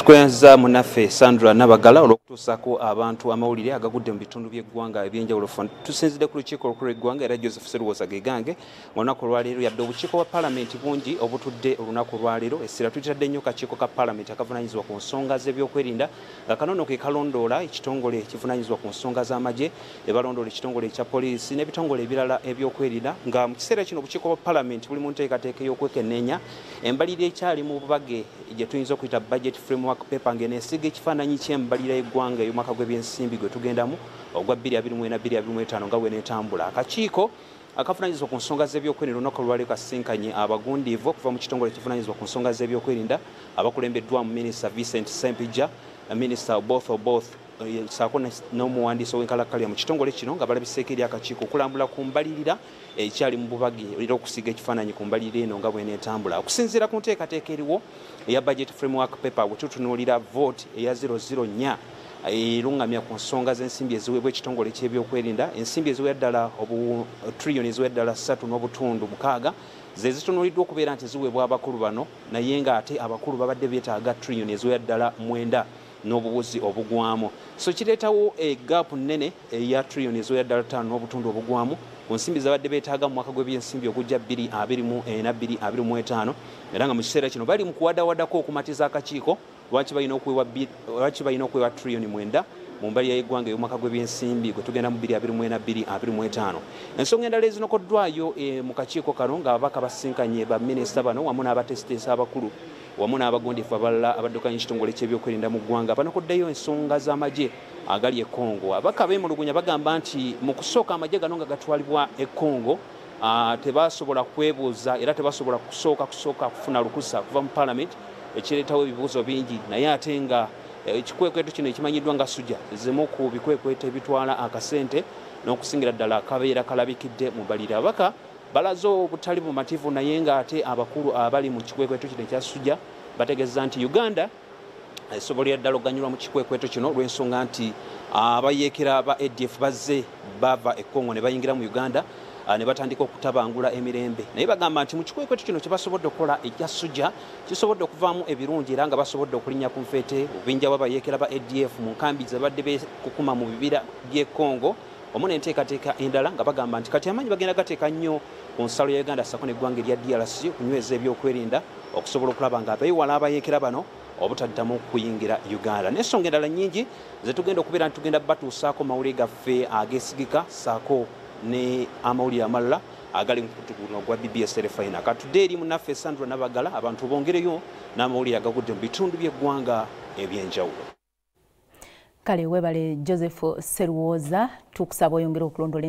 Tukwenza munaffe Sandra Nabagala olwokutuusaako abantu amawulire agagudde mu bitundu by'eggwanga ebyenjawulo. Tusinzidde ku lukiiko olukulu lw'eggwanga era Joseph Sserwoza gegange olunaku olwaleero yadde obukiiko bwa paalamenti bungi obutudde olunaku olwaleero essira tutadde nnyo kakiiko ka paalamenti akavunaanyizibwa ku nsonga z'ebyokwerinda nga kanono ke kalondoola ekitongole ekivunaanyizibwa ku nsonga z'amagye ne balondoola ekitongole ekya poliisi n'ebitongole ebirala ebyokwerinda nga mu kiseera kino obukiiko bwa paalamenti buli mu nteekateeka ey'okwekenneenya embalirira ekyali mu bubage gye tuyinza okuyita budget framework paper ng'eneesiga ekifaananyi ky'embalirira y'eggwanga ey'omwaka gw'ebyensimbi gwe tugendamu ogwa 2024-2025 nga bw'eneetambula. Akakiiko akavunaanyizibwa ku nsonga z'ebyokwerinda olunaku olwaleero kasinkanye abagundiivu okuva mu kitongole ekivunaanyizibwa ku nsonga z'ebyokwerinda abakulembeddwamu minisita Vincent Sempija, minisita both saako n'omuwandiisi ow'enkalakkalya mu kitongole kino nga balabiseeko eri akakiiko okulambula ku mbalirira ekyali mu bubage era okusiga ekifaananyi ku mbalirira eno nga bw'eneetambula. Okusinziira ku nteekateeka eriwo eya budget framework paper bwe tutunuulira vote eya 004 erungamya ku nsonga z'ensimbi eziweebwa ekitongole ky'ebyokwerinda, ensimbi eziweebwa ddala trillion eziweebwa ddala 3.6 ze zitunuuliddwa okubeera nti ziweebwa abakulu bano naye ng'ate abakulu babadde beetaaga trillion eziweebwa ddala 9 n'obubuzi obugwamu. So kireetawo egaapu nnene eya trillion eziweebwa ddala 5.5 obugwamu ku nsimbi zabadde beetaaga mu mwaka gw'ebyensimbi ogujja 2024-2025 era nga mu kiseera kino bali mu kuwadawadako okumatiza akakiiko lwaki balina okwewa trillion 9 mu mbalirira y'eggwanga ey'omwaka gw'ebyensimbi gwe tugenda mu 2024-2025. Ensonga endala ezinokoddwayo mu kakiiko kano ng'ababaka basinkanye baminisita bano wamu n'abatesitesi abakulu wamu n'abagundiifu abalala abaddukanya ekitongole ky'ebyokwerinda mu ggwanga banakoddeyo ensonga z'amagye agali e Congo. Ababaka beemulugunya bagamba nti mu kusooka amagye gano nga gatwalibwa e Congo tebasobola kwebuuza era tebasobola kusooka kufuna lukusa kuva mu paalamenti ekireetawo ebibuuzo bingi naye ate nga ekikwekweto kino ekimanyiddwa nga sujja zimu ku bikwekweto ebitwala akasente n'okusingira ddala akabeera kalabikidde mu mbalirira. Ababaka balaze obutali bumativu naye ng'ate abakulu abali mu kikwekweto kino ekya sujja bategeeza nti Uganda esobolera ddala okuganyulwa mu kikwekweto kino olw'ensonga nti abayeekera ba ADF bazze bava e Congo ne bayingira mu Uganda ne batandika okutabangula emirembe naye bagamba nti mu kikwekweto kino kye basobodde okukola ekya sujja kisobodde okuvaamu ebirungi era nga basobodde okulinnya ku nfeete obubinja bw'abayeekera ba ADF mu nkambi ze badde beekukuma mu bibira by'e Congo wamu n'enteekateeka endala nga bagamba nti kati amaanyi bagenda gateeka nnyo ku nsalo ya Uganda ssaako n'eggwanga erya DRC okunyweza ebyokwerinda okusobola okulaba nga beewala abayeekera bano obutaddamu kuyingira Uganda. N'ensonga endala nnyingi ze tugenda okubeera nti tugenda batuusaako mawulire gaffe ageesigika ssaako ne amawulire amalala agali mu kutuguno gwa BBS Terefayina. Katudde eri munaffe Sandra Nabagala abantu bongereyo n'amawulire agagudde mu bitundu by'eggwanga ebyenjawulo. Kale webale Joseph Sserwoza tukusaba oyongera okulondola